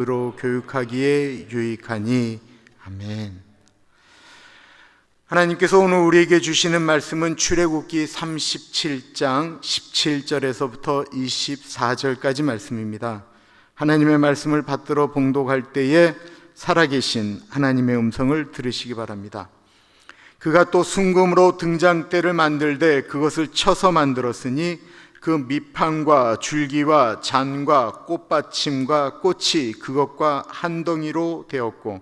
로 교육하기에 유익하니. 아멘. 하나님께서 오늘 우리에게 주시는 말씀은 출애굽기 37장 17절에서부터 24절까지 말씀입니다. 하나님의 말씀을 받들어 봉독할 때에 살아계신 하나님의 음성을 들으시기 바랍니다. 그가 또 순금으로 등잔대를 만들되 그것을 쳐서 만들었으니 그 밑판과 줄기와 잔과 꽃받침과 꽃이 그것과 한 덩이로 되었고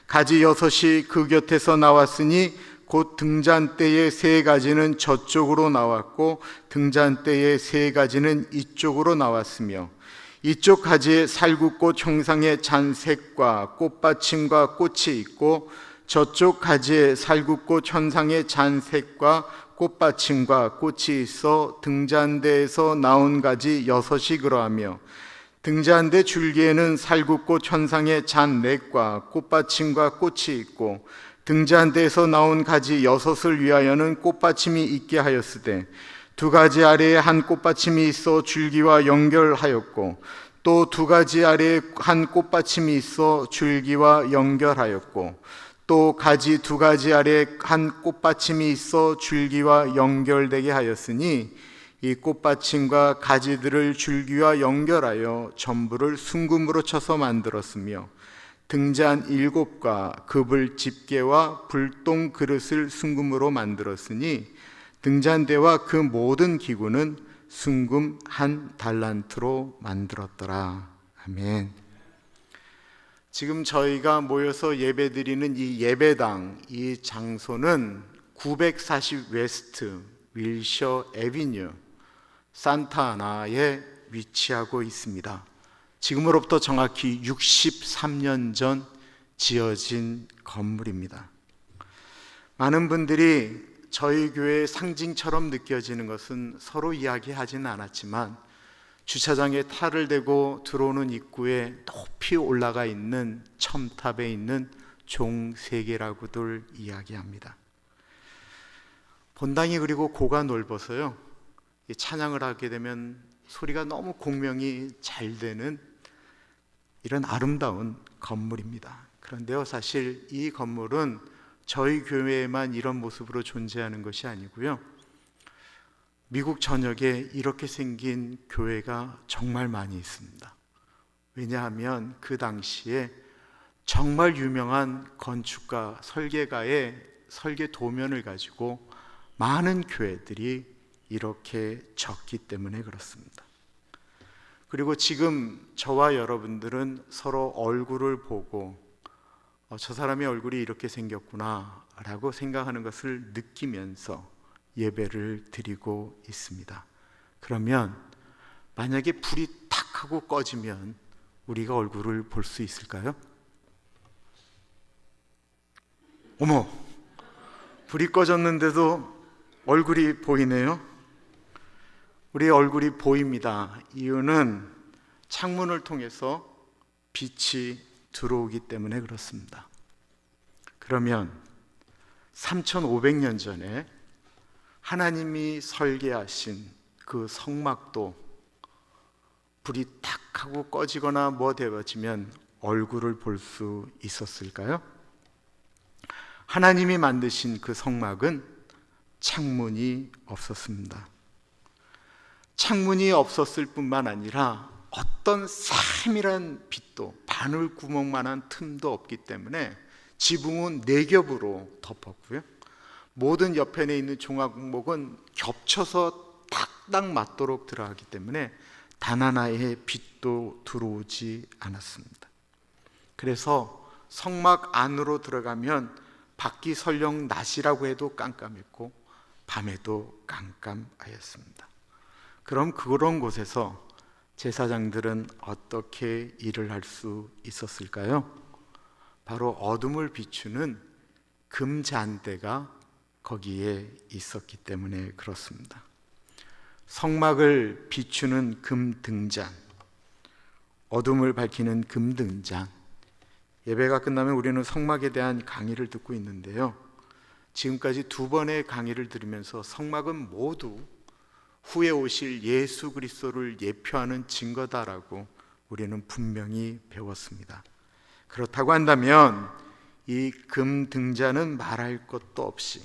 가지 6이 그 곁에서 나왔으니 곧 등잔대의 3가지는 저쪽으로 나왔고 등잔대의 3가지는 이쪽으로 나왔으며 이쪽 가지에 살구꽃 형상의 잔색과 꽃받침과 꽃이 있고 저쪽 가지에 살구꽃 형상의 잔색과 꽃받침과 꽃이 있어 등잔대에서 나온 가지 6이 그러하며 등잔대 줄기에는 살구꽃 현상의 잔넷과 꽃받침과 꽃이 있고 등잔대에서 나온 가지 6을 위하여는 꽃받침이 있게 하였으되 2가지 아래에 한 꽃받침이 있어 줄기와 연결하였고 또 2가지 아래에 한 꽃받침이 있어 줄기와 연결하였고 또 가지 2가지 아래에 한 꽃받침이 있어 줄기와 연결되게 하였으니 이 꽃받침과 가지들을 줄기와 연결하여 전부를 순금으로 쳐서 만들었으며 등잔 7과 그불 집게와 불똥 그릇을 순금으로 만들었으니 등잔대와 그 모든 기구는 순금 1달란트로 만들었더라. 아멘. 지금 저희가 모여서 예배드리는 이 예배당, 이 장소는 940 웨스트 윌셔 애비뉴 산타아나에 위치하고 있습니다. 지금으로부터 정확히 63년 전 지어진 건물입니다. 많은 분들이 저희 교회의 상징처럼 느껴지는 것은 서로 이야기하지는 않았지만 주차장에 탈을 대고 들어오는 입구에 높이 올라가 있는 첨탑에 있는 종 3개라고들 이야기합니다. 본당이 그리고 고가 넓어서요, 찬양을 하게 되면 소리가 너무 공명이 잘 되는 이런 아름다운 건물입니다. 그런데요, 사실 이 건물은 저희 교회에만 이런 모습으로 존재하는 것이 아니고요, 미국 전역에 이렇게 생긴 교회가 정말 많이 있습니다. 왜냐하면 그 당시에 정말 유명한 건축가, 설계가의 설계 도면을 가지고 많은 교회들이 이렇게 적기 때문에 그렇습니다. 그리고 지금 저와 여러분들은 서로 얼굴을 보고 저 사람의 얼굴이 이렇게 생겼구나 라고 생각하는 것을 느끼면서 예배를 드리고 있습니다. 그러면 만약에 불이 탁 하고 꺼지면 우리가 얼굴을 볼 수 있을까요? 어머, 불이 꺼졌는데도 얼굴이 보이네요. 우리 얼굴이 보입니다. 이유는 창문을 통해서 빛이 들어오기 때문에 그렇습니다. 그러면 3500년 전에 하나님이 설계하신 그 성막도 불이 탁 하고 꺼지거나 뭐 되어지면 얼굴을 볼 수 있었을까요? 하나님이 만드신 그 성막은 창문이 없었습니다. 창문이 없었을 뿐만 아니라 어떤 세밀한 빛도 바늘구멍만한 틈도 없기 때문에 지붕은 4겹으로 덮었고요, 모든 옆편에 있는 종합목은 겹쳐서 딱딱 맞도록 들어가기 때문에 단 하나의 빛도 들어오지 않았습니다. 그래서 성막 안으로 들어가면 밖이 설령 낮이라고 해도 깜깜했고 밤에도 깜깜하였습니다. 그럼 그런 곳에서 제사장들은 어떻게 일을 할 수 있었을까요? 바로 어둠을 비추는 금잔대가 거기에 있었기 때문에 그렇습니다. 성막을 비추는 금등잔, 어둠을 밝히는 금등잔. 예배가 끝나면 우리는 성막에 대한 강의를 듣고 있는데요, 지금까지 2번의 강의를 들으면서 성막은 모두 후에 오실 예수 그리스도를 예표하는 증거다라고 우리는 분명히 배웠습니다. 그렇다고 한다면 이 금등잔은 말할 것도 없이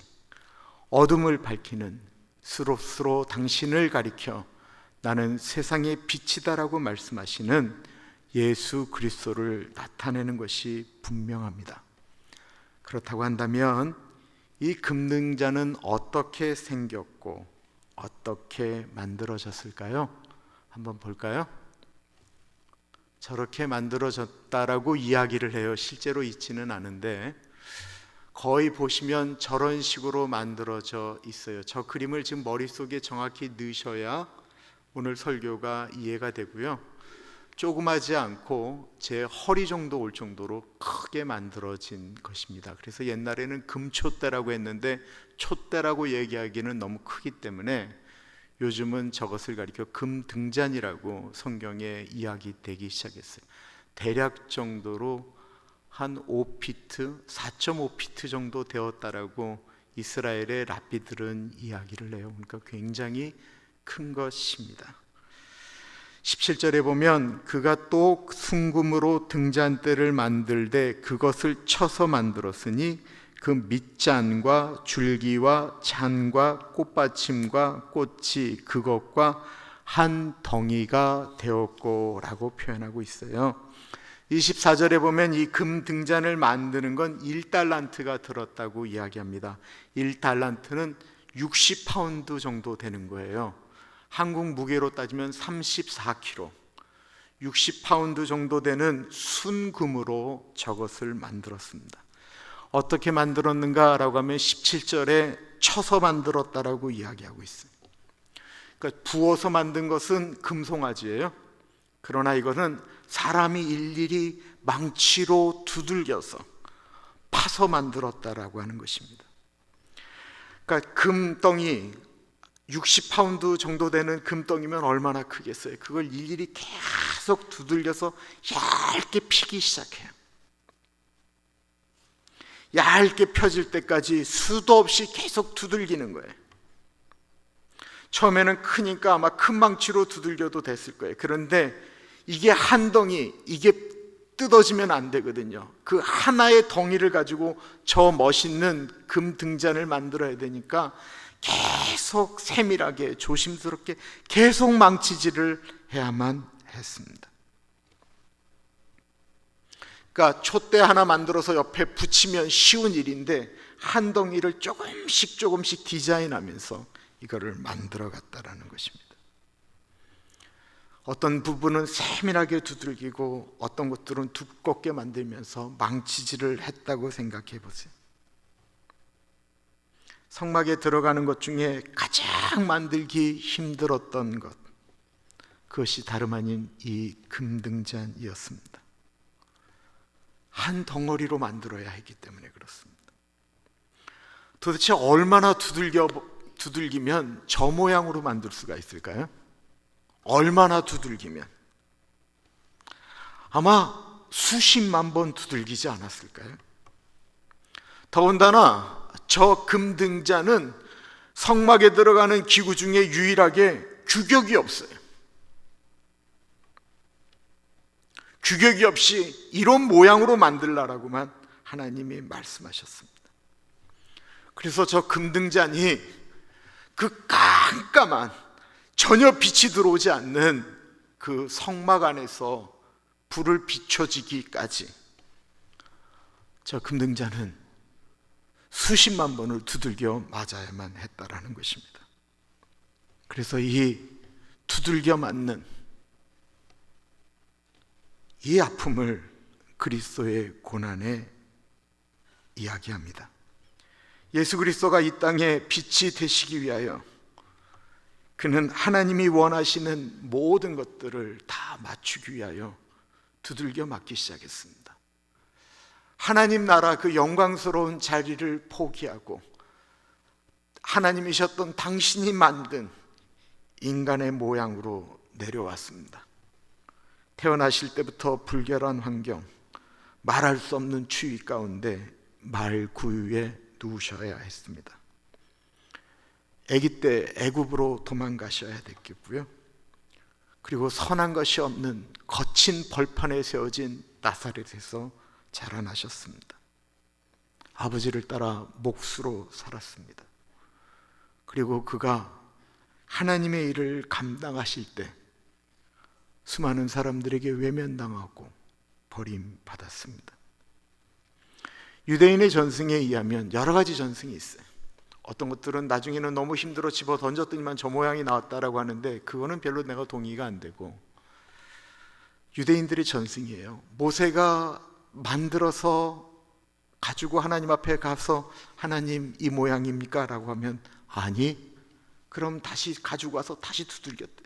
어둠을 밝히는, 스스로 당신을 가리켜 나는 세상의 빛이다라고 말씀하시는 예수 그리스도를 나타내는 것이 분명합니다. 그렇다고 한다면 이 금등잔은 어떻게 생겼고 어떻게 만들어졌을까요? 한번 볼까요? 저렇게 만들어졌다라고 이야기를 해요. 실제로 있지는 않은데 거의 보시면 저런 식으로 만들어져 있어요. 저 그림을 지금 머릿속에 정확히 넣으셔야 오늘 설교가 이해가 되고요. 조그마지 않고 제 허리 정도 올 정도로 크게 만들어진 것입니다. 그래서 옛날에는 금촛대라고 했는데 촛대라고 얘기하기는 너무 크기 때문에 요즘은 저것을 가리켜 금등잔이라고 성경에 이야기되기 시작했어요. 대략 정도로 한 5피트, 4.5피트 정도 되었다라고 이스라엘의 랍비들은 이야기를 해요. 그러니까 굉장히 큰 것입니다. 17절에 보면 그가 또 순금으로 등잔대를 만들되 그것을 쳐서 만들었으니 그 밑잔과 줄기와 잔과 꽃받침과 꽃이 그것과 한 덩이가 되었고 라고 표현하고 있어요. 24절에 보면 이 금등잔을 만드는 건 1달란트가 들었다고 이야기합니다. 1달란트는 60파운드 정도 되는 거예요. 한국 무게로 따지면 34kg, 60파운드 정도 되는 순금으로 저것을 만들었습니다. 어떻게 만들었는가라고 하면 17절에 쳐서 만들었다라고 이야기하고 있어요. 그러니까 부어서 만든 것은 금송아지예요. 그러나 이거는 사람이 일일이 망치로 두들겨서 파서 만들었다라고 하는 것입니다. 그러니까 금덩이 60파운드 정도 되는 금덩이면 얼마나 크겠어요. 그걸 일일이 계속 두들겨서 얇게 피기 시작해요. 얇게 펴질 때까지 수도 없이 계속 두들기는 거예요. 처음에는 크니까 아마 큰 망치로 두들겨도 됐을 거예요. 그런데 이게 한 덩이, 이게 뜯어지면 안 되거든요. 그 하나의 덩이를 가지고 저 멋있는 금등잔을 만들어야 되니까 계속 세밀하게 조심스럽게 계속 망치질을 해야만 했습니다. 그러니까 촛대 하나 만들어서 옆에 붙이면 쉬운 일인데 한 덩이를 조금씩 디자인하면서 이거를 만들어 갔다라는 것입니다. 어떤 부분은 세밀하게 두들기고 어떤 것들은 두껍게 만들면서 망치질을 했다고 생각해 보세요. 성막에 들어가는 것 중에 가장 만들기 힘들었던 것, 그것이 다름 아닌 이 금등잔이었습니다. 한 덩어리로 만들어야 했기 때문에 그렇습니다. 도대체 얼마나 두들기면 저 모양으로 만들 수가 있을까요? 얼마나 두들기면? 아마 수십만 번 두들기지 않았을까요? 더군다나 저 금등잔은 성막에 들어가는 기구 중에 유일하게 규격이 없어요. 규격이 없이 이런 모양으로 만들라라고만 하나님이 말씀하셨습니다. 그래서 저 금등잔이 그 깜깜한 전혀 빛이 들어오지 않는 그 성막 안에서 불을 비춰지기까지 저 금등잔은 수십만 번을 두들겨 맞아야만 했다라는 것입니다. 그래서 이 두들겨 맞는 이 아픔을 그리스도의 고난에 이야기합니다. 예수 그리스도가 이 땅에 빛이 되시기 위하여 그는 하나님이 원하시는 모든 것들을 다 맞추기 위하여 두들겨 맞기 시작했습니다. 하나님 나라 그 영광스러운 자리를 포기하고 하나님이셨던 당신이 만든 인간의 모양으로 내려왔습니다. 태어나실 때부터 불결한 환경, 말할 수 없는 추위 가운데 말구유에 누우셔야 했습니다. 아기 때 애굽으로 도망가셔야 됐겠고요. 그리고 선한 것이 없는 거친 벌판에 세워진 나사렛에서 자라나셨습니다. 아버지를 따라 몫으로 살았습니다. 그리고 그가 하나님의 일을 감당하실 때 수많은 사람들에게 외면당하고 버림받았습니다. 유대인의 전승에 의하면 여러 가지 전승이 있어요. 어떤 것들은 나중에는 너무 힘들어 집어 던졌더니만 저 모양이 나왔다라고 하는데 그거는 별로 내가 동의가 안 되고, 유대인들의 전승이에요. 모세가 만들어서 가지고 하나님 앞에 가서 하나님 이 모양입니까? 라고 하면 아니, 그럼 다시 가지고 와서 다시 두들겼대.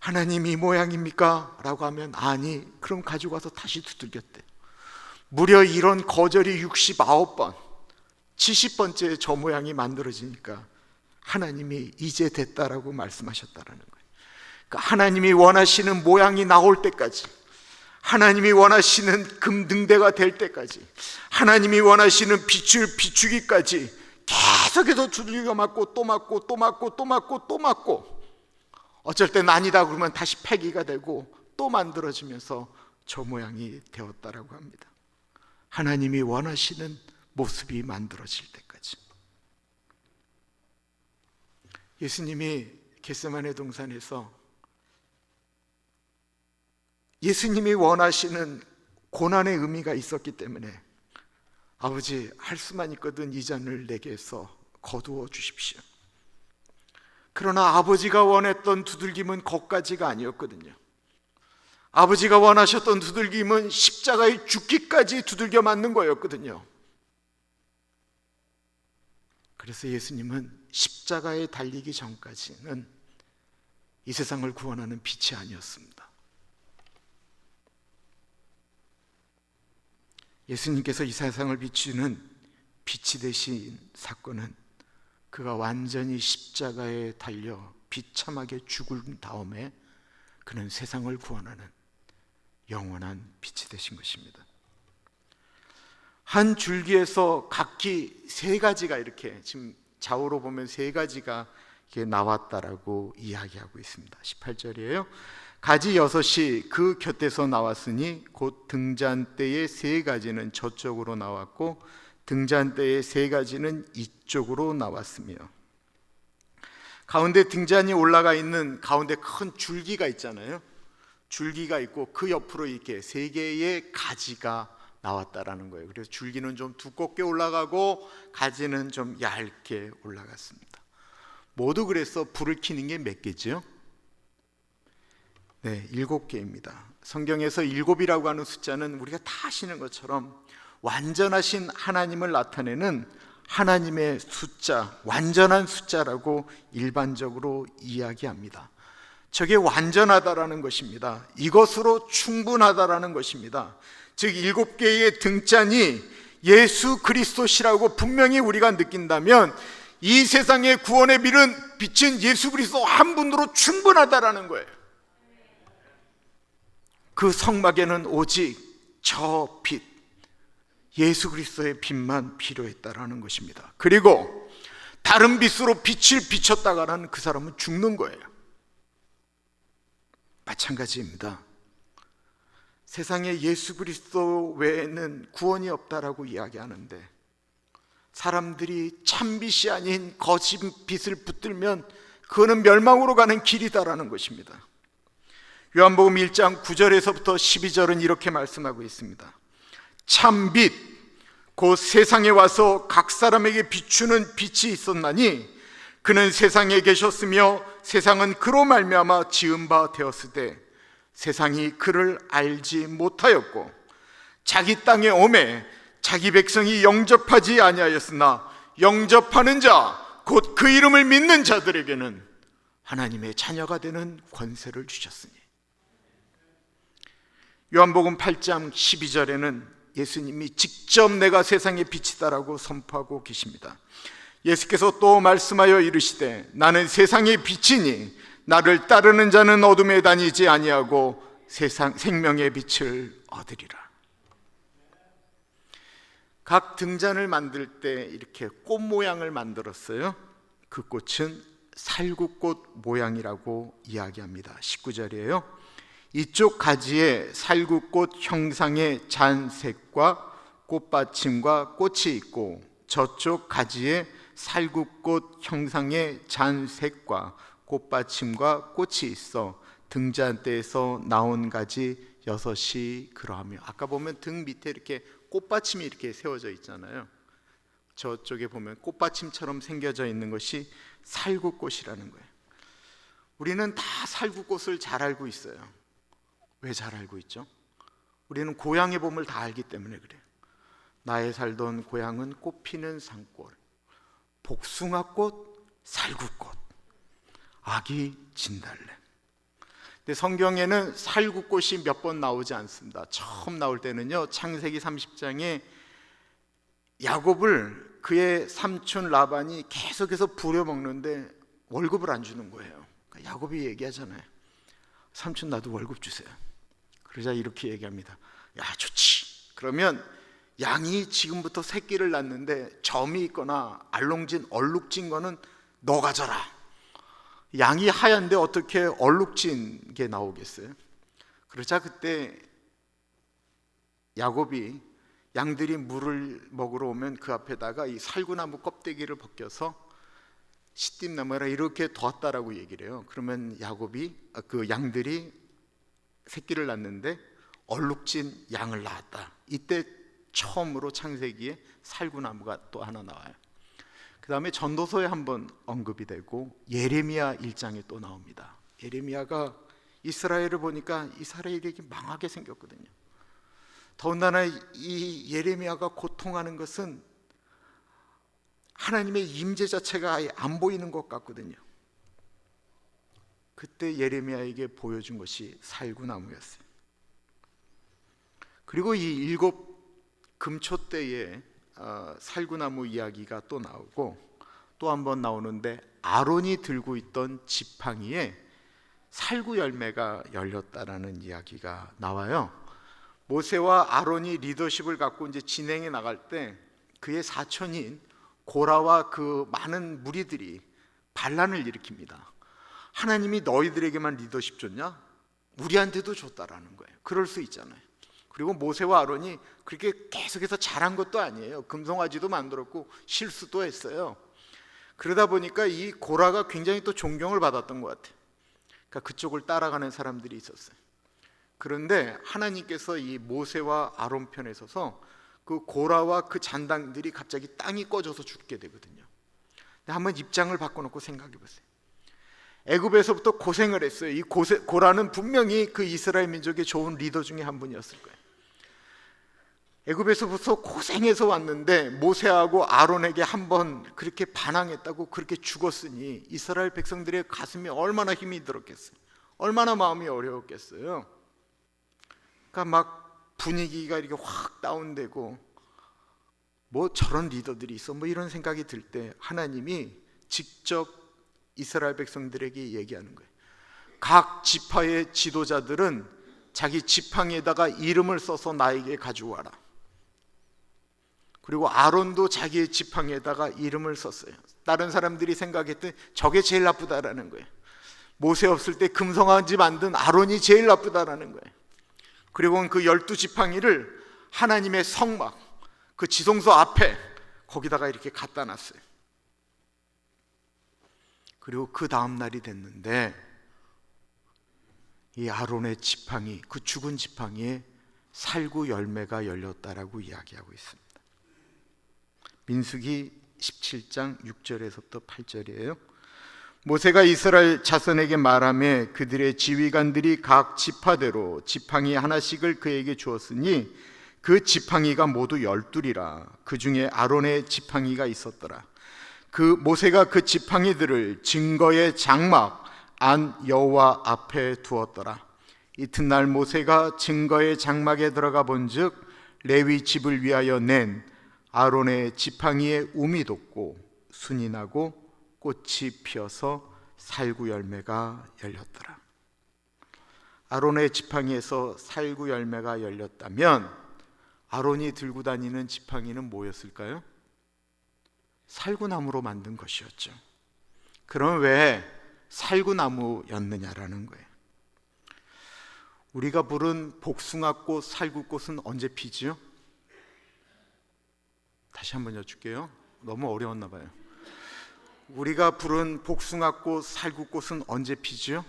하나님 이 모양입니까? 라고 하면 아니, 그럼 가지고 와서 다시 두들겼대. 무려 이런 거절이 69번, 70번째 저 모양이 만들어지니까 하나님이 이제 됐다라고 말씀하셨다라는 거예요. 그러니까 하나님이 원하시는 모양이 나올 때까지, 하나님이 원하시는 금등대가 될 때까지, 하나님이 원하시는 빛을 비추기까지 계속해서 두들겨 맞고 또 맞고 또 맞고 또 맞고 또 맞고, 어쩔 땐 아니다 그러면 다시 폐기가 되고 또 만들어지면서 저 모양이 되었다라고 합니다. 하나님이 원하시는 모습이 만들어질 때까지. 예수님이 겟세마네 동산에서 예수님이 원하시는 고난의 의미가 있었기 때문에 아버지, 할 수만 있거든 이 잔을 내게서 거두어 주십시오. 그러나 아버지가 원했던 두들김은 거기까지가 아니었거든요. 아버지가 원하셨던 두들김은 십자가에 죽기까지 두들겨 맞는 거였거든요. 그래서 예수님은 십자가에 달리기 전까지는 이 세상을 구원하는 빛이 아니었습니다. 예수님께서 이 세상을 비추는 빛이 되신 사건은 그가 완전히 십자가에 달려 비참하게 죽은 다음에 그는 세상을 구원하는 영원한 빛이 되신 것입니다. 한 줄기에서 각기 세 가지가 이렇게, 지금 좌우로 보면 세 가지가 이렇게 나왔다라고 이야기하고 있습니다. 18절이에요. 가지 6이 그 곁에서 나왔으니 곧 등잔대의 세 가지는 저쪽으로 나왔고 등잔대의 세 가지는 이쪽으로 나왔으며, 가운데 등잔이 올라가 있는 가운데 큰 줄기가 있잖아요. 줄기가 있고 그 옆으로 이렇게 세 개의 가지가 나왔다라는 거예요. 그래서 줄기는 좀 두껍게 올라가고 가지는 좀 얇게 올라갔습니다. 모두 그래서 불을 켜는 게 몇 개죠? 네, 7개입니다. 성경에서 7이라고 하는 숫자는 우리가 다 아시는 것처럼 완전하신 하나님을 나타내는 하나님의 숫자, 완전한 숫자라고 일반적으로 이야기합니다. 저게 완전하다라는 것입니다. 이것으로 충분하다라는 것입니다. 즉 7개의 등잔이 예수 그리스도시라고 분명히 우리가 느낀다면 이 세상의 구원의 빛은 예수 그리스도 한 분으로 충분하다라는 거예요. 그 성막에는 오직 저 빛, 예수 그리스도의 빛만 필요했다라는 것입니다. 그리고 다른 빛으로 빛을 비췄다가는 그 사람은 죽는 거예요. 마찬가지입니다. 세상에 예수 그리스도 외에는 구원이 없다라고 이야기하는데 사람들이 참빛이 아닌 거짓 빛을 붙들면 그거는 멸망으로 가는 길이다라는 것입니다. 요한복음 1장 9절에서부터 12절은 이렇게 말씀하고 있습니다. 참빛 곧 세상에 와서 각 사람에게 비추는 빛이 있었나니 그는 세상에 계셨으며 세상은 그로 말미암아 지은 바 되었으되 세상이 그를 알지 못하였고 자기 땅에 오매 자기 백성이 영접하지 아니하였으나 영접하는 자 곧 그 이름을 믿는 자들에게는 하나님의 자녀가 되는 권세를 주셨으니. 요한복음 8장 12절에는 예수님이 직접 내가 세상의 빛이다라고 선포하고 계십니다. 예수께서 또 말씀하여 이르시되 나는 세상의 빛이니 나를 따르는 자는 어둠에 다니지 아니하고 생명의 빛을 얻으리라. 각 등잔을 만들 때 이렇게 꽃 모양을 만들었어요. 그 꽃은 살구꽃 모양이라고 이야기합니다. 19절이에요. 이쪽 가지에 살구꽃 형상의 잔색과 꽃받침과 꽃이 있고 저쪽 가지에 살구꽃 형상의 잔색과 꽃받침과 꽃이 있어 등잔대에서 나온 가지 6이 그러하며. 아까 보면 등 밑에 이렇게 꽃받침이 이렇게 세워져 있잖아요. 저쪽에 보면 꽃받침처럼 생겨져 있는 것이 살구꽃이라는 거예요. 우리는 다 살구꽃을 잘 알고 있어요. 왜 잘 알고 있죠? 우리는 고향의 봄을 다 알기 때문에 그래요. 나의 살던 고향은 꽃피는 산골, 복숭아꽃, 살구꽃, 아기 진달래. 근데 성경에는 살구꽃이 몇 번 나오지 않습니다. 처음 나올 때는요, 창세기 30장에 야곱을 그의 삼촌 라반이 계속해서 부려먹는데 월급을 안 주는 거예요. 그러니까 야곱이 얘기하잖아요. 삼촌 나도 월급 주세요. 그러자 이렇게 얘기합니다. 야, 좋지. 그러면 양이 지금부터 새끼를 낳는데 점이 있거나 알롱진 얼룩진 거는 너 가져라. 양이 하얀데 어떻게 얼룩진 게 나오겠어요? 그러자 그때 야곱이 양들이 물을 먹으러 오면 그 앞에다가 이 살구나무 껍데기를 벗겨서 시띠나무라 이렇게 뒀다라고 얘기를 해요. 그러면 야곱이 그 양들이 새끼를 낳는데 얼룩진 양을 낳았다. 이때 처음으로 창세기에 살구나무가 또 하나 나와요. 그 다음에 전도서에 한번 언급이 되고 예레미야 1장에 또 나옵니다. 예레미야가 이스라엘을 보니까 이스라엘이 망하게 생겼거든요. 더군다나 이 예레미야가 고통하는 것은 하나님의 임재 자체가 아예 안 보이는 것 같거든요. 그때 예레미야에게 보여준 것이 살구나무였어요. 그리고 이 7 금초 때에 살구나무 이야기가 또 나오고 또 한 번 나오는데 아론이 들고 있던 지팡이에 살구 열매가 열렸다라는 이야기가 나와요. 모세와 아론이 리더십을 갖고 이제 진행해 나갈 때 그의 사촌인 고라와 그 많은 무리들이 반란을 일으킵니다. 하나님이 너희들에게만 리더십 줬냐? 우리한테도 줬다라는 거예요. 그럴 수 있잖아요. 그리고 모세와 아론이 그렇게 계속해서 잘한 것도 아니에요. 금송아지도 만들었고 실수도 했어요. 그러다 보니까 이 고라가 굉장히 또 존경을 받았던 것 같아요. 그러니까 그쪽을 따라가는 사람들이 있었어요. 그런데 하나님께서 이 모세와 아론 편에 서서 그 고라와 그 잔당들이 갑자기 땅이 꺼져서 죽게 되거든요. 근데 한번 입장을 바꿔놓고 생각해 보세요. 애굽에서부터 고생을 했어요. 이 고라는 분명히 그 이스라엘 민족의 좋은 리더 중에 한 분이었을 거예요. 애굽에서부터 고생해서 왔는데 모세하고 아론에게 한번 그렇게 반항했다고 그렇게 죽었으니 이스라엘 백성들의 가슴이 얼마나 힘이 들었겠어요. 얼마나 마음이 어려웠겠어요. 그러니까 막 분위기가 이렇게 확 다운되고 뭐 저런 리더들이 있어 뭐 이런 생각이 들 때 하나님이 직접 이스라엘 백성들에게 얘기하는 거예요. 각 지파의 지도자들은 자기 지팡이에다가 이름을 써서 나에게 가져와라. 그리고 아론도 자기의 지팡이에다가 이름을 썼어요. 다른 사람들이 생각했던 저게 제일 나쁘다라는 거예요. 모세 없을 때 금송아지 만든 아론이 제일 나쁘다라는 거예요. 그리고 그 12지팡이를 하나님의 성막 그 지성소 앞에 거기다가 이렇게 갖다 놨어요. 그리고 그 다음 날이 됐는데 이 아론의 지팡이, 그 죽은 지팡이에 살구 열매가 열렸다라고 이야기하고 있습니다. 민수기 17장 6절에서부터 8절이에요. 모세가 이스라엘 자손에게 말하며 그들의 지휘관들이 각 지파대로 지팡이 하나씩을 그에게 주었으니 그 지팡이가 모두 12이라. 그 중에 아론의 지팡이가 있었더라. 그 모세가 그 지팡이들을 증거의 장막 안 여호와 앞에 두었더라. 이튿날 모세가 증거의 장막에 들어가 본즉 레위 집을 위하여 낸 아론의 지팡이에 움이 돋고 순이 나고 꽃이 피어서 살구 열매가 열렸더라. 아론의 지팡이에서 살구 열매가 열렸다면 아론이 들고 다니는 지팡이는 뭐였을까요? 살구나무로 만든 것이었죠. 그럼 왜 살구나무였느냐라는 거예요. 우리가 부른 복숭아꽃, 살구꽃은 언제 피지요? 다시 한번 여쭐게요. 너무 어려웠나 봐요. 우리가 부른 복숭아꽃, 살구꽃은 언제 피지요?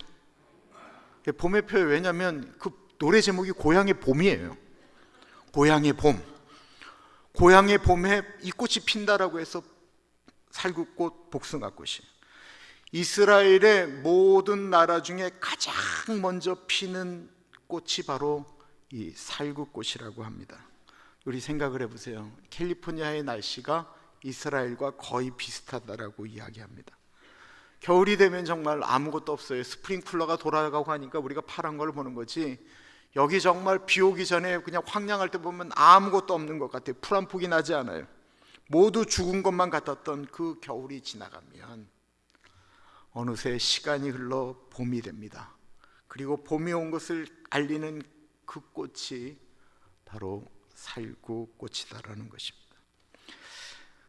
봄에 펴요. 왜냐하면 그 노래 제목이 고향의 봄이에요. 고향의 봄. 고향의 봄에 이 꽃이 핀다라고 해서 살구꽃, 복숭아꽃이 이스라엘의 모든 나라 중에 가장 먼저 피는 꽃이 바로 이 살구꽃이라고 합니다. 우리 생각을 해보세요. 캘리포니아의 날씨가 이스라엘과 거의 비슷하다라고 이야기합니다. 겨울이 되면 정말 아무것도 없어요. 스프링쿨러가 돌아가고 하니까 우리가 파란 걸 보는 거지, 여기 정말 비 오기 전에 그냥 황량할 때 보면 아무것도 없는 것 같아요. 풀 한 폭이 나지 않아요. 모두 죽은 것만 같았던 그 겨울이 지나가면 어느새 시간이 흘러 봄이 됩니다. 그리고 봄이 온 것을 알리는 그 꽃이 바로 살구꽃이다라는 것입니다.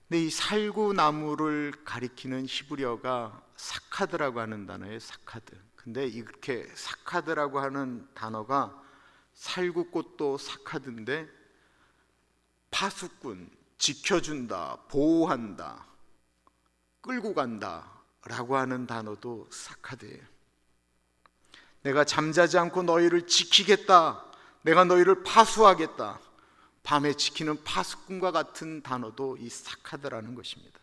근데 이 살구나무를 가리키는 히브리어가 사카드라고 하는 단어예요. 사카드. 근데 이렇게 사카드라고 하는 단어가 살구꽃도 사카드인데 파수꾼, 지켜준다, 보호한다, 끌고 간다 라고 하는 단어도 사카드예요. 내가 잠자지 않고 너희를 지키겠다, 내가 너희를 파수하겠다, 밤에 지키는 파수꾼과 같은 단어도 이 사카드라는 것입니다.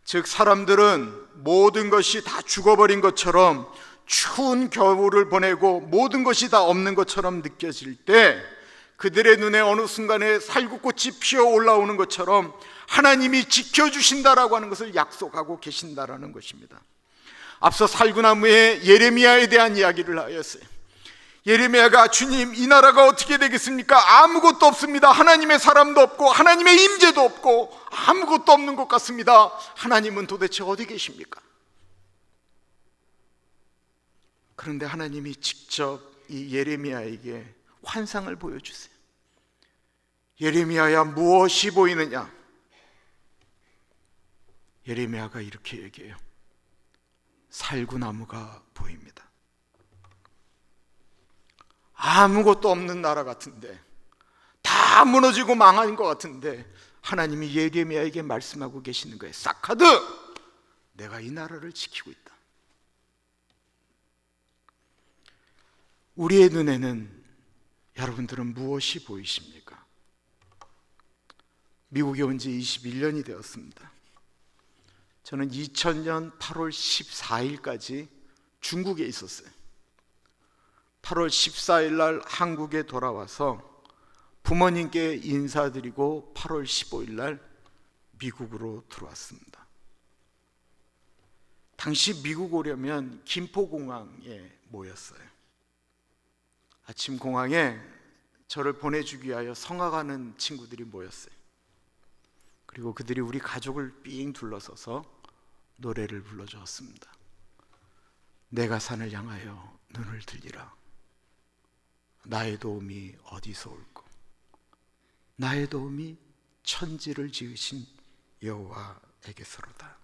즉 사람들은 모든 것이 다 죽어버린 것처럼, 추운 겨울을 보내고 모든 것이 다 없는 것처럼 느껴질 때 그들의 눈에 어느 순간에 살구꽃이 피어 올라오는 것처럼 하나님이 지켜주신다라고 하는 것을 약속하고 계신다라는 것입니다. 앞서 살구나무의 예레미야에 대한 이야기를 하였어요. 예레미야가 주님, 이 나라가 어떻게 되겠습니까? 아무것도 없습니다. 하나님의 사람도 없고 하나님의 임재도 없고 아무것도 없는 것 같습니다. 하나님은 도대체 어디 계십니까? 그런데 하나님이 직접 이 예레미야에게 환상을 보여주세요. 예레미야야, 무엇이 보이느냐? 예레미야가 이렇게 얘기해요. 살구나무가 보입니다. 아무것도 없는 나라 같은데, 다 무너지고 망한 것 같은데 하나님이 예레미야에게 말씀하고 계시는 거예요. 사카드, 내가 이 나라를 지키고 있다. 우리의 눈에는 여러분들은 무엇이 보이십니까? 미국에 온 지 21년이 되었습니다. 저는 2000년 8월 14일까지 중국에 있었어요. 8월 14일 날 한국에 돌아와서 부모님께 인사드리고 8월 15일 날 미국으로 들어왔습니다. 당시 미국 오려면 김포공항에 모였어요. 아침 공항에 저를 보내주기 위하여 성악하는 친구들이 모였어요. 그리고 그들이 우리 가족을 삥 둘러서서 노래를 불러주었습니다. 내가 산을 향하여 눈을 들리라. 나의 도움이 어디서 올꼬? 나의 도움이 천지를 지으신 여호와에게서로다.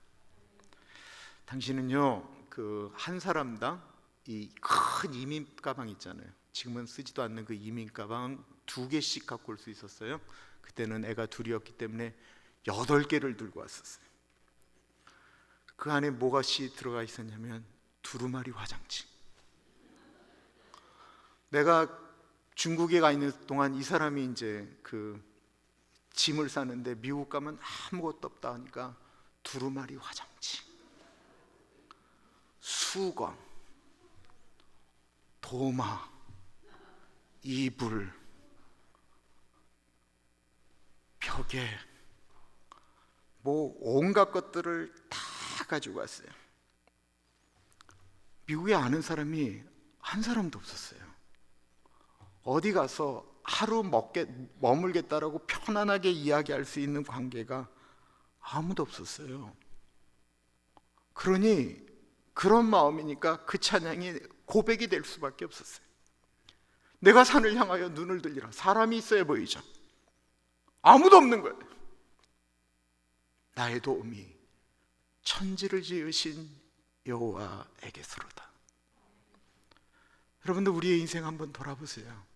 당신은요, 그 한 사람당 이 큰 이민 가방 있잖아요. 지금은 쓰지도 않는 그 이민 가방 2개씩 갖고 올 수 있었어요. 그때는 애가 둘이었기 때문에 8개를 들고 왔었어요. 그 안에 뭐가시 들어가 있었냐면 두루마리 화장지. 내가 중국에 가 있는 동안 이 사람이 이제 그 짐을 싸는데 미국 가면 아무것도 없다 하니까 두루마리 화장지, 수건, 도마, 이불, 벽에 뭐 온갖 것들을 다 가지고 왔어요. 미국에 아는 사람이 한 사람도 없었어요. 어디 가서 하루 머물겠다라고 편안하게 이야기할 수 있는 관계가 아무도 없었어요. 그러니 그런 마음이니까 그 찬양이 고백이 될 수밖에 없었어요. 내가 산을 향하여 눈을 들리라. 사람이 있어야 보이죠. 아무도 없는 거예요. 나의 도움이 천지를 지으신 여호와에게서로다. 여러분들, 우리의 인생 한번 돌아보세요.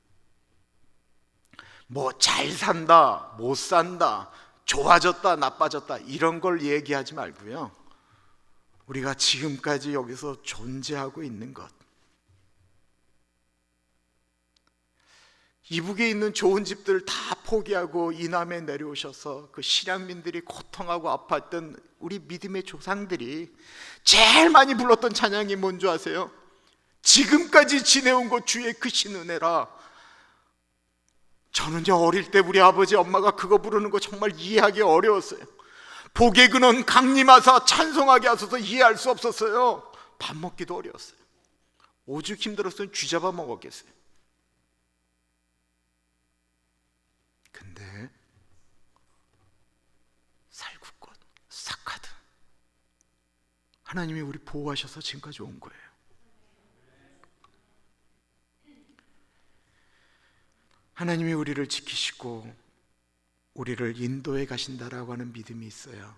뭐 잘 산다, 못 산다, 좋아졌다, 나빠졌다, 이런 걸 얘기하지 말고요, 우리가 지금까지 여기서 존재하고 있는 것, 이북에 있는 좋은 집들 다 포기하고 이남에 내려오셔서 그 실향민들이 고통하고 아팠던 우리 믿음의 조상들이 제일 많이 불렀던 찬양이 뭔지 아세요? 지금까지 지내온 것 주의 크신 은혜라. 저는 어릴 때 우리 아버지 엄마가 그거 부르는 거 정말 이해하기 어려웠어요. 복의 근원 강림하사 찬송하게 하소서 이해할 수 없었어요. 밥 먹기도 어려웠어요. 오죽 힘들었으면 쥐 잡아 먹었겠어요. 근데 살구꽃, 사카드, 하나님이 우리 보호하셔서 지금까지 온 거예요. 하나님이 우리를 지키시고 우리를 인도해 가신다라고 하는 믿음이 있어요.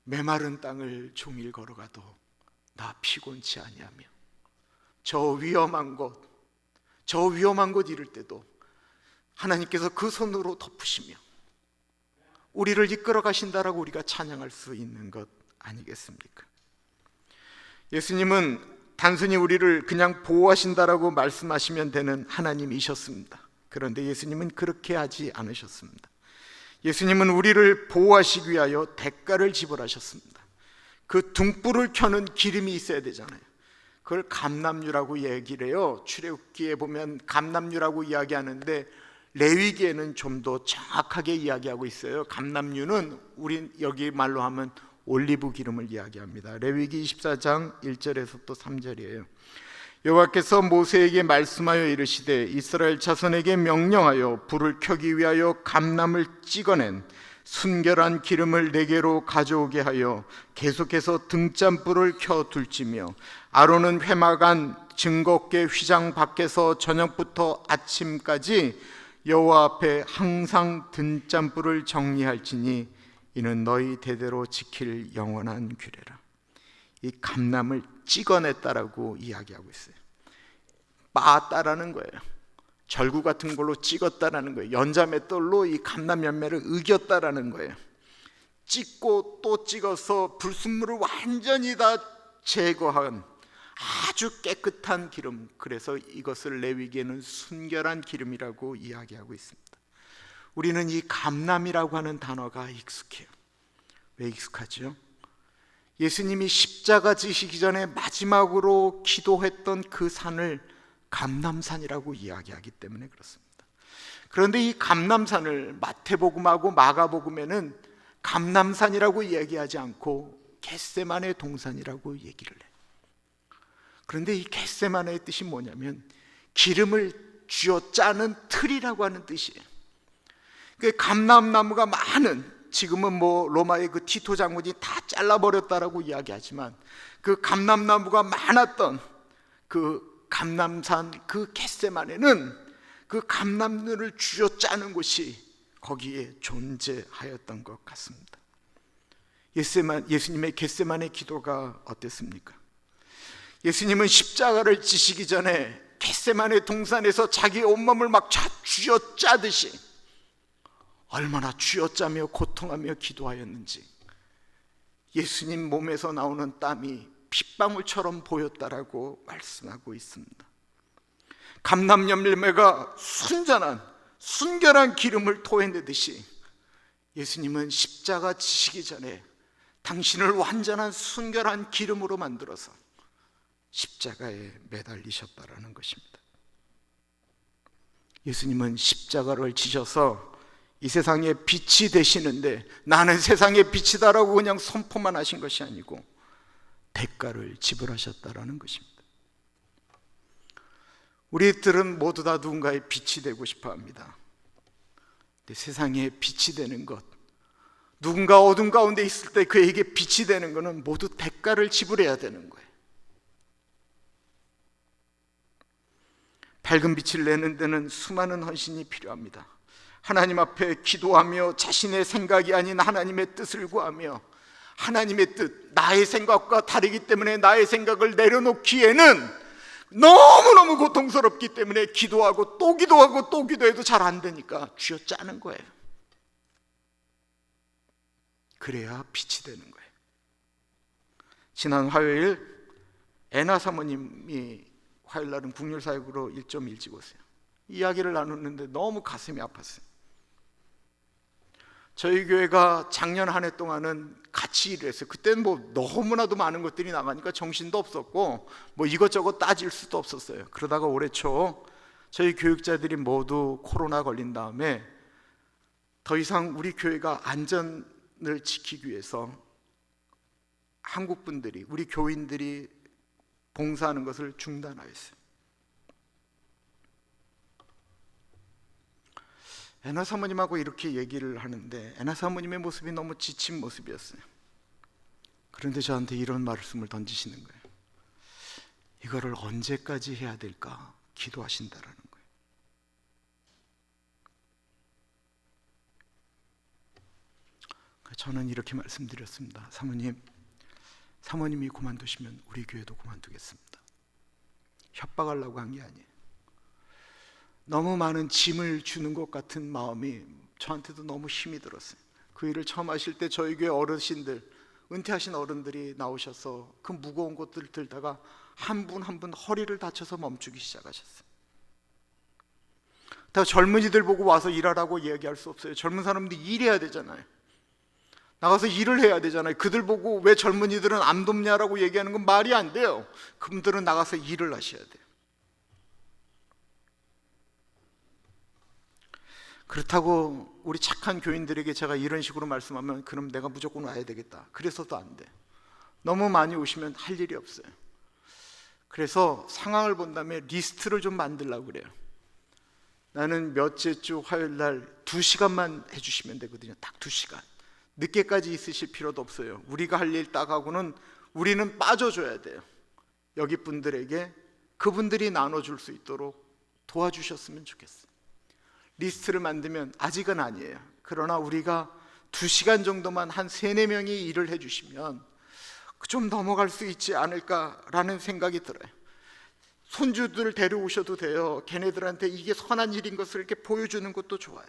메마른 땅을 종일 걸어가도 나 피곤치 아니하며 저 위험한 곳 이를 때도 하나님께서 그 손으로 덮으시며 우리를 이끌어 가신다라고 우리가 찬양할 수 있는 것 아니겠습니까? 예수님은 단순히 우리를 그냥 보호하신다라고 말씀하시면 되는 하나님이셨습니다. 그런데 예수님은 그렇게 하지 않으셨습니다. 예수님은 우리를 보호하시기 위하여 대가를 지불하셨습니다. 그 등불을 켜는 기름이 있어야 되잖아요. 그걸 감람유라고 얘기를 해요. 출애굽기에 보면 감람유라고 이야기하는데 레위기에는 좀 더 정확하게 이야기하고 있어요. 감람유는 우리 여기 말로 하면 올리브 기름을 이야기합니다. 레위기 24장 1절에서 또 3절이에요. 여호와께서 모세에게 말씀하여 이르시되 이스라엘 자손에게 명령하여 불을 켜기 위하여 감람을 찍어낸 순결한 기름을 네게로 가져오게 하여 계속해서 등잔불을 켜둘지며 아론은 회막안 증거궤 휘장 밖에서 저녁부터 아침까지 여호와 앞에 항상 등잔불을 정리할지니 이는 너희 대대로 지킬 영원한 규례라. 이 감람을 찍어냈다라고 이야기하고 있어요. 빻았다라는 거예요. 절구 같은 걸로 찍었다라는 거예요. 연자맷돌로 이 감람 열매를 으겼다라는 거예요. 찍고 또 찍어서 불순물을 완전히 다 제거한 아주 깨끗한 기름, 그래서 이것을 레위기에는 순결한 기름이라고 이야기하고 있습니다. 우리는 이 감람이라고 하는 단어가 익숙해요. 왜 익숙하죠? 예수님이 십자가 지시기 전에 마지막으로 기도했던 그 산을 감람산이라고 이야기하기 때문에 그렇습니다. 그런데 이 감람산을 마태복음하고 마가복음에는 감람산이라고 이야기하지 않고 겟세마네 동산이라고 얘기를 해요. 그런데 이 겟세마네의 뜻이 뭐냐면 기름을 쥐어 짜는 틀이라고 하는 뜻이에요. 그 감람나무가 많은, 지금은 뭐 로마의 그 티토 장군이 다 잘라버렸다라고 이야기하지만 그 감람나무가 많았던 그 감람산 그 겟세마네는 그 감람류를 쥐어 짜는 곳이 거기에 존재하였던 것 같습니다. 예수님의 겟세마네 기도가 어땠습니까? 예수님은 십자가를 지시기 전에 겟세마네 동산에서 자기 온몸을 막 쥐어 짜듯이 얼마나 쥐어짜며 고통하며 기도하였는지 예수님 몸에서 나오는 땀이 핏방울처럼 보였다라고 말씀하고 있습니다. 감람 열매가 순결한 기름을 토해내듯이 예수님은 십자가 지시기 전에 당신을 완전한 순결한 기름으로 만들어서 십자가에 매달리셨다라는 것입니다. 예수님은 십자가를 지셔서 이 세상에 빛이 되시는데 나는 세상의 빛이다라고 그냥 선포만 하신 것이 아니고 대가를 지불하셨다라는 것입니다. 우리들은 모두 다 누군가의 빛이 되고 싶어 합니다. 근데 세상에 빛이 되는 것, 누군가 어둠 가운데 있을 때 그에게 빛이 되는 것은 모두 대가를 지불해야 되는 거예요. 밝은 빛을 내는 데는 수많은 헌신이 필요합니다. 하나님 앞에 기도하며 자신의 생각이 아닌 하나님의 뜻을 구하며 하나님의 뜻, 나의 생각과 다르기 때문에 나의 생각을 내려놓기에는 너무너무 고통스럽기 때문에 기도하고 또 기도하고 또 기도해도 잘 안 되니까 쥐어짜는 거예요. 그래야 빛이 되는 거예요. 지난 화요일 애나 사모님이 화요일 날은 국률사역으로 1점 일찍 오세요. 이야기를 나눴는데 너무 가슴이 아팠어요. 저희 교회가 작년 한 해 동안은 같이 일을 했어요. 그때는 뭐 너무나도 많은 것들이 나가니까 정신도 없었고 뭐 이것저것 따질 수도 없었어요. 그러다가 올해 초 저희 교육자들이 모두 코로나 걸린 다음에 더 이상 우리 교회가 안전을 지키기 위해서 한국 분들이, 우리 교인들이 봉사하는 것을 중단하였어요. 애나 사모님하고 이렇게 얘기를 하는데 애나 사모님의 모습이 너무 지친 모습이었어요. 그런데 저한테 이런 말씀을 던지시는 거예요. 이거를 언제까지 해야 될까 기도하신다라는 거예요. 저는 이렇게 말씀드렸습니다. 사모님이 그만두시면 우리 교회도 그만두겠습니다. 협박하려고 한 게 아니에요. 너무 많은 짐을 주는 것 같은 마음이 저한테도 너무 힘이 들었어요. 그 일을 처음 하실 때 저희 교회 어르신들, 은퇴하신 어른들이 나오셔서 그 무거운 것들을 들다가 한 분 한 분 허리를 다쳐서 멈추기 시작하셨어요. 다 젊은이들 보고 와서 일하라고 이야기할 수 없어요. 젊은 사람들이 일해야 되잖아요. 나가서 일을 해야 되잖아요. 그들 보고 왜 젊은이들은 안 돕냐라고 얘기하는 건 말이 안 돼요. 그분들은 나가서 일을 하셔야 돼요. 그렇다고 우리 착한 교인들에게 제가 이런 식으로 말씀하면 그럼 내가 무조건 와야 되겠다, 그래서도 안 돼. 너무 많이 오시면 할 일이 없어요. 그래서 상황을 본 다음에 리스트를 좀 만들려고 그래요. 나는 몇째 주 화요일 날 2시간만 해주시면 되거든요. 딱 2시간. 늦게까지 있으실 필요도 없어요. 우리가 할 일 딱 하고는 우리는 빠져줘야 돼요. 여기 분들에게 그분들이 나눠줄 수 있도록 도와주셨으면 좋겠어요. 리스트를 만들면 아직은 아니에요. 그러나 우리가 2시간 정도만 한 3-4명이 일을 해주시면 좀 넘어갈 수 있지 않을까라는 생각이 들어요. 손주들 데려오셔도 돼요. 걔네들한테 이게 선한 일인 것을 이렇게 보여주는 것도 좋아요.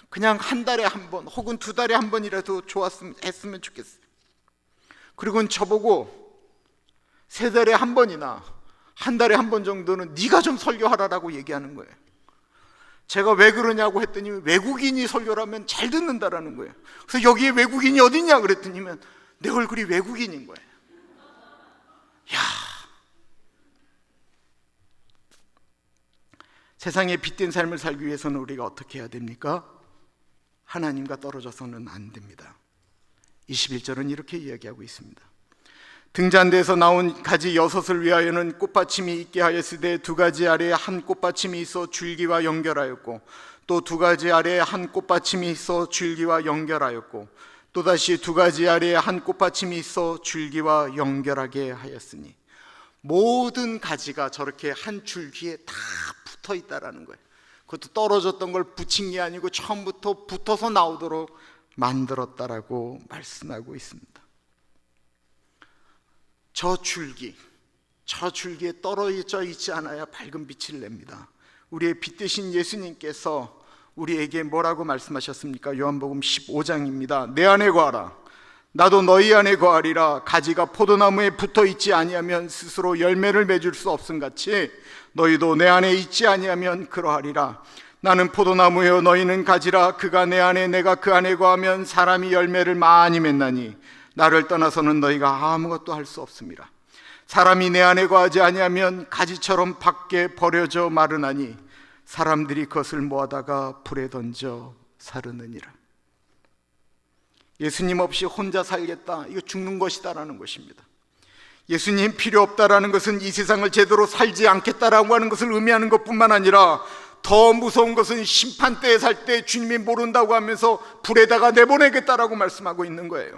그냥 한 달에 한 번 혹은 2달에 한 번이라도 했으면 좋겠어요. 그리고 저보고 3달에 한 번이나 한 달에 한 번 정도는 네가 좀 설교하라라고 얘기하는 거예요. 제가 왜 그러냐고 했더니 외국인이 설교라면 잘 듣는다라는 거예요. 그래서 여기에 외국인이 어딨냐 그랬더니 내 얼굴이 외국인인 거예요. 야, 세상에 빛된 삶을 살기 위해서는 우리가 어떻게 해야 됩니까? 하나님과 떨어져서는 안 됩니다. 21절은 이렇게 이야기하고 있습니다. 등잔대에서 나온 가지 6을 위하여는 꽃받침이 있게 하였으되 2가지 아래에 한 꽃받침이 있어 줄기와 연결하였고 또 2가지 아래에 한 꽃받침이 있어 줄기와 연결하였고 또다시 2가지 아래에 한 꽃받침이 있어 줄기와 연결하게 하였으니, 모든 가지가 저렇게 한 줄기에 다 붙어 있다라는 거예요. 그것도 떨어졌던 걸 붙인 게 아니고 처음부터 붙어서 나오도록 만들었다라고 말씀하고 있습니다. 저 줄기에 떨어져 있지 않아야 밝은 빛을 냅니다. 우리의 빛 되신 예수님께서 우리에게 뭐라고 말씀하셨습니까? 요한복음 15장입니다. 내 안에 거하라, 나도 너희 안에 거하리라. 가지가 포도나무에 붙어 있지 아니하면 스스로 열매를 맺을 수 없음같이 너희도 내 안에 있지 아니하면 그러하리라. 나는 포도나무요 너희는 가지라. 그가 내 안에 내가 그 안에 거하면 사람이 열매를 많이 맺나니 나를 떠나서는 너희가 아무것도 할 수 없습니다. 사람이 내 안에 거하지 아니하면 가지처럼 밖에 버려져 마르나니 사람들이 그것을 모아다가 불에 던져 사르느니라. 예수님 없이 혼자 살겠다, 이거 죽는 것이다라는 것입니다. 예수님 필요 없다라는 것은 이 세상을 제대로 살지 않겠다라고 하는 것을 의미하는 것뿐만 아니라 더 무서운 것은 심판대에 살 때 주님이 모른다고 하면서 불에다가 내보내겠다라고 말씀하고 있는 거예요.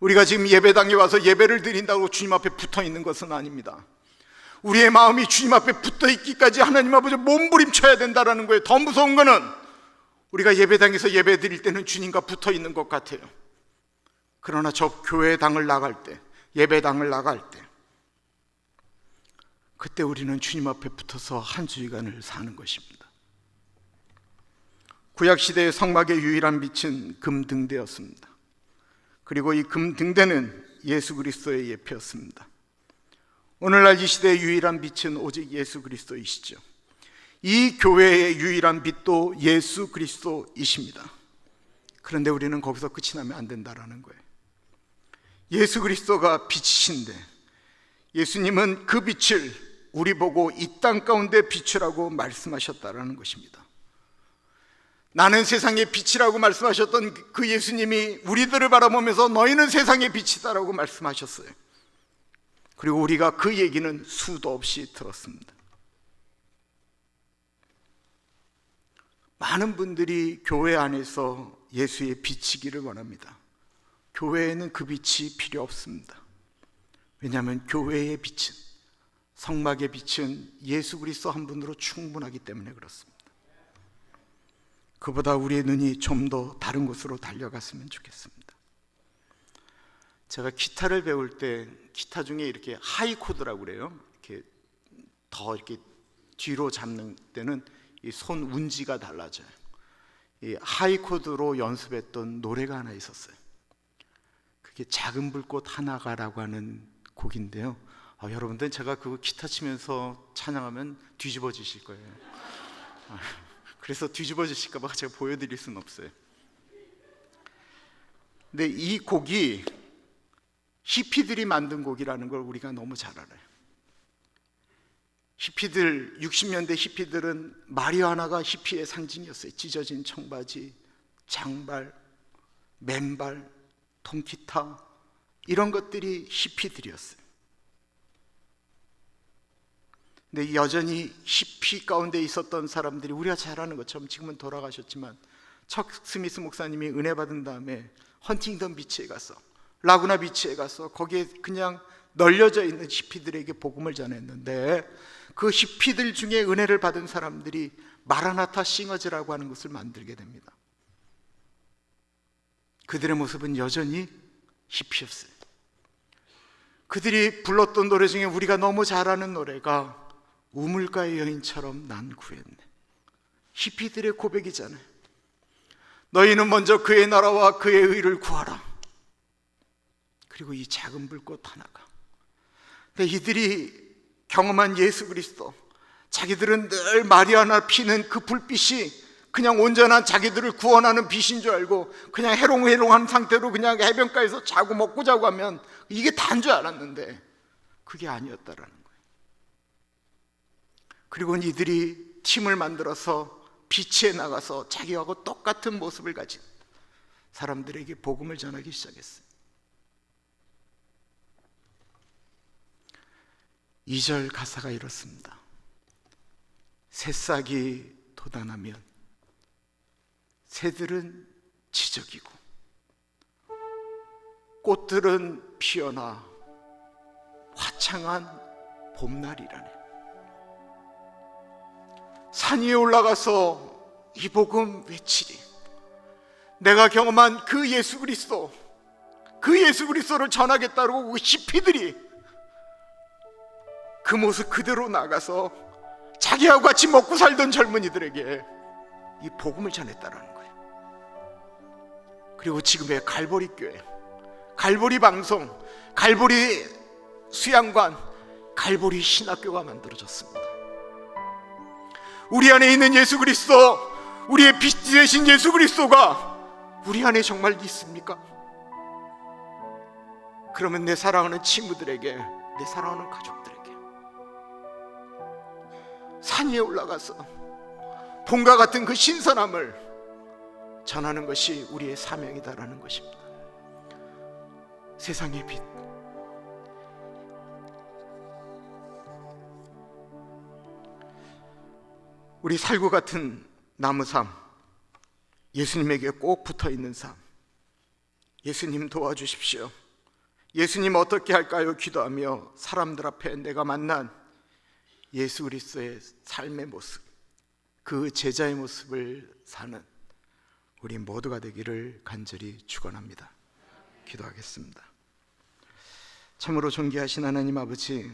우리가 지금 예배당에 와서 예배를 드린다고 주님 앞에 붙어 있는 것은 아닙니다. 우리의 마음이 주님 앞에 붙어 있기까지 하나님 아버지 몸부림쳐야 된다라는 거예요. 더 무서운 거는 우리가 예배당에서 예배 드릴 때는 주님과 붙어 있는 것 같아요. 그러나 저 교회당을 나갈 때, 예배당을 나갈 때, 그때 우리는 주님 앞에 붙어서 한 주일간을 사는 것입니다. 구약시대의 성막의 유일한 빛은 금등대였습니다. 그리고 이 금등대는 예수 그리스도의 예표였습니다. 오늘날 이 시대의 유일한 빛은 오직 예수 그리스도이시죠. 이 교회의 유일한 빛도 예수 그리스도이십니다. 그런데 우리는 거기서 끝이 나면 안 된다라는 거예요. 예수 그리스도가 빛이신데 예수님은 그 빛을 우리 보고 이 땅 가운데 비추라고 말씀하셨다라는 것입니다. 나는 세상의 빛이라고 말씀하셨던 그 예수님이 우리들을 바라보면서 너희는 세상의 빛이다라고 말씀하셨어요. 그리고 우리가 그 얘기는 수도 없이 들었습니다. 많은 분들이 교회 안에서 예수의 빛이기를 원합니다. 교회에는 그 빛이 필요 없습니다. 왜냐하면 교회의 빛은, 성막의 빛은 예수 그리스도 한 분으로 충분하기 때문에 그렇습니다. 그보다 우리의 눈이 좀 더 다른 곳으로 달려갔으면 좋겠습니다. 제가 기타를 배울 때 기타 중에 이렇게 하이 코드라고 그래요. 이렇게 더 이렇게 뒤로 잡는 때는 이 손 운지가 달라져요. 이 하이 코드로 연습했던 노래가 하나 있었어요. 그게 작은 불꽃 하나가라고 하는 곡인데요. 여러분들 제가 그거 기타 치면서 찬양하면 뒤집어지실 거예요. 그래서 뒤집어지실까 봐 제가 보여드릴 수는 없어요. 근데 이 곡이 히피들이 만든 곡이라는 걸 우리가 너무 잘 알아요. 히피들, 60년대 히피들은 마리화나가 히피의 상징이었어요. 찢어진 청바지, 장발, 맨발, 통기타, 이런 것들이 히피들이었어요. 근데 여전히 히피 가운데 있었던 사람들이 우리가 잘 아는 것처럼 지금은 돌아가셨지만 척 스미스 목사님이 은혜 받은 다음에 헌팅턴 비치에 가서, 라구나 비치에 가서 거기에 그냥 널려져 있는 히피들에게 복음을 전했는데, 그 히피들 중에 은혜를 받은 사람들이 마라나타 싱어즈라고 하는 것을 만들게 됩니다. 그들의 모습은 여전히 히피였어요. 그들이 불렀던 노래 중에 우리가 너무 잘 아는 노래가 우물가의 여인처럼 난 구했네. 히피들의 고백이잖아요. 너희는 먼저 그의 나라와 그의 의를 구하라. 그리고 이 작은 불꽃 하나가. 근데 이들이 경험한 예수 그리스도, 자기들은 늘 마리아나 피는 그 불빛이 그냥 온전한 자기들을 구원하는 빛인 줄 알고 그냥 해롱해롱한 상태로 그냥 해변가에서 자고 먹고 자고 하면 이게 다인 줄 알았는데 그게 아니었다라는 거예요. 그리고 이들이 팀을 만들어서 비치에 나가서 자기하고 똑같은 모습을 가진 사람들에게 복음을 전하기 시작했어요. 2절 가사가 이렇습니다. 새싹이 돋아나면 새들은 지저귀고 꽃들은 피어나 화창한 봄날이라네. 산 위에 올라가서 이 복음 외치리. 내가 경험한 그 예수 그리스도, 그 예수 그리스도를 전하겠다고 그 히피들이 그 모습 그대로 나가서 자기하고 같이 먹고 살던 젊은이들에게 이 복음을 전했다라는 거예요. 그리고 지금의 갈보리 교회, 갈보리 방송, 갈보리 수양관, 갈보리 신학교가 만들어졌습니다. 우리 안에 있는 예수 그리스도, 우리의 빛 되신 예수 그리스도가 우리 안에 정말 있습니까? 그러면 내 사랑하는 친구들에게, 내 사랑하는 가족들에게 산 위에 올라가서 봄과 같은 그 신선함을 전하는 것이 우리의 사명이다라는 것입니다. 세상의 빛. 우리 살구 같은 나무 삶, 예수님에게 꼭 붙어 있는 삶, 예수님 도와주십시오. 예수님 어떻게 할까요? 기도하며 사람들 앞에 내가 만난 예수 그리스도의 삶의 모습, 그 제자의 모습을 사는 우리 모두가 되기를 간절히 축원합니다. 기도하겠습니다. 참으로 존귀하신 하나님 아버지,